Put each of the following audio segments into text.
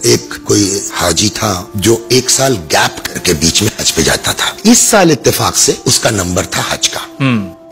ایک کوئی حاجی تھا جو 1 سال گیپ کر کے بیچ میں حج پہ جاتا تھا. اس سال اتفاق سے اس کا نمبر تھا حج کا.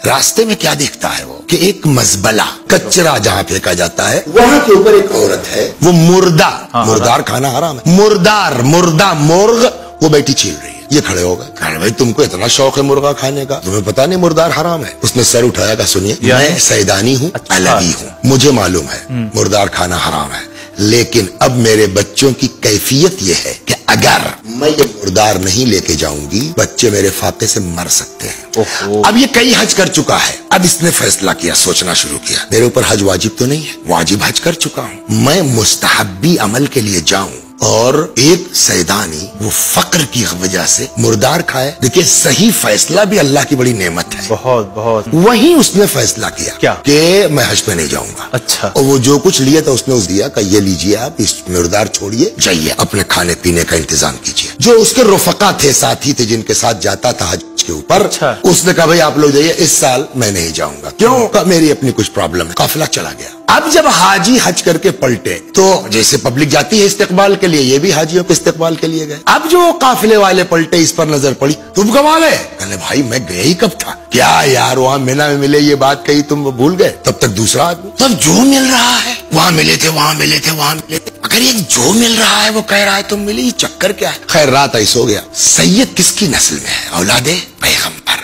راستے میں کیا دیکھتا ہے وہ کہ ایک مزبلہ کچرا جہاں پھینکا جاتا ہے وہاں کے اوپر ایک عورت ہے, وہ مردار کھانا حرام ہے, مردہ مرغ وہ بیٹی چھیل رہی ہے. یہ کھڑے ہو گئے, کہا بھائی تم کو اتنا شوق ہے مرغا کھانے کا, تمہیں پتا نہیں مردار حرام ہے؟ اس نے سر اٹھایا, کہا سنیے میں سیدانی ہوں, علوی ہوں, مجھے معلوم ہے مردار کھانا حرام ہے, لیکن اب میرے بچوں کی کیفیت یہ ہے کہ اگر میں یہ مردار نہیں لے کے جاؤں گی بچے میرے فاقے سے مر سکتے ہیں. اب یہ کئی حج کر چکا ہے, اب اس نے فیصلہ کیا, سوچنا شروع کیا, میرے اوپر حج واجب تو نہیں ہے, واجب حج کر چکا ہوں, میں مستحبی عمل کے لیے جاؤں اور ایک سیدانی وہ فقر کی وجہ سے مردار کھائے. دیکھیں صحیح فیصلہ بھی اللہ کی بڑی نعمت ہے. بہت وہیں اس نے فیصلہ کیا کیا کہ میں حج پہ نہیں جاؤں گا. اچھا. اور وہ جو کچھ لیا تھا اس نے اس دیا کہ یہ لیجئے, آپ اس مردار چھوڑیے, جائیے اپنے کھانے پینے کا انتظام کیجیے. جو اس کے رفقا تھے, ساتھی تھے, جن کے ساتھ جاتا تھا حج کے اوپر, اس نے کہا بھائی آپ لوگ جائیے, اس سال میں نہیں جاؤں گا. کیوں؟ کہ میری اپنی کچھ پرابلم ہے. قافلہ چلا گیا. اب جب حاجی حج کر کے پلٹے تو جیسے پبلک جاتی ہے استقبال کے لیے, یہ بھی حاجیوں کے استقبال کے لیے گئے. اب جو قافلے والے پلٹے, اس پر نظر پڑی, تم کب آ گئے؟ کہنے بھائی میں گئے ہی کب تھا, کیا یار وہاں منا میں ملے یہ بات کہی تم بھول گئے. تب تک دوسرا آدمی, تب جو مل رہا ہے وہاں ملے تھے, وہاں ملے تھے, وہاں ملے تھے. اگر یہ جو مل رہا ہے وہ کہہ رہا ہے تم ملے, یہ چکر کیا ہے؟ خیر رات ایسو گیا. سید کس کی نسل میں ہے؟ اولاد پیغمبر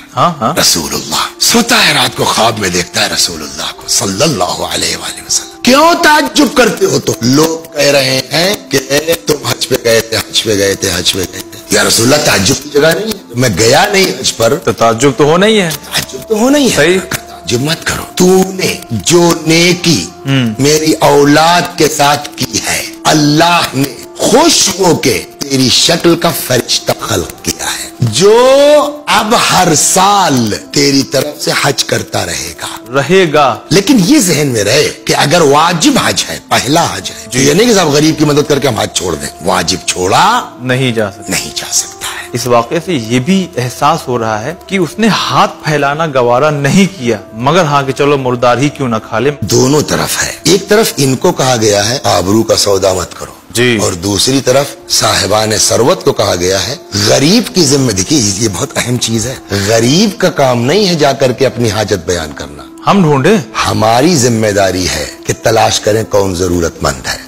رسول اللہ. سوتا ہے رات کو, خواب میں دیکھتا ہے رسول اللہ کو صلی اللہ علیہ وآلہ وسلم. کیوں تعجب کرتے ہو؟ تو لوگ کہہ رہے ہیں کہ تم حج پہ گئے تھے, حج پہ گئے تھے, حج پہ گئے تھے. یا رسول اللہ تعجب کی جگہ نہیں ہے, میں گیا نہیں حج پر, تو تعجب تو ہونا ہی ہے. تعجب تو ہونا ہی ہے. صحیح. تعجب مت کرو. تو نے جو نیکی میری اولاد کے ساتھ کی ہے, اللہ نے خوش ہو کے تیری شکل کا فرشتہ خلق کیا ہے, جو اب ہر سال تیری طرف سے حج کرتا رہے گا. لیکن یہ ذہن میں رہے کہ اگر واجب حج ہے, پہلا حج ہے, جو یہ نہیں کہ صاحب غریب کی مدد کر کے ہم حج چھوڑ دیں, واجب چھوڑا نہیں جا سکتا ہے. اس واقعے سے یہ بھی احساس ہو رہا ہے کہ اس نے ہاتھ پھیلانا گوارا نہیں کیا, مگر ہاں کہ چلو مردار ہی کیوں نہ کھا لے. دونوں طرف ہے. ایک طرف ان کو کہا گیا ہے آبرو کا سودا مت کرو, اور دوسری طرف صاحبان ثروت کو کہا گیا ہے غریب کی ذمہ. دیکھیے یہ بہت اہم چیز ہے, غریب کا کام نہیں ہے جا کر کے اپنی حاجت بیان کرنا, ہم ڈھونڈے. ہماری ذمہ داری ہے کہ تلاش کریں کون ضرورت مند ہے.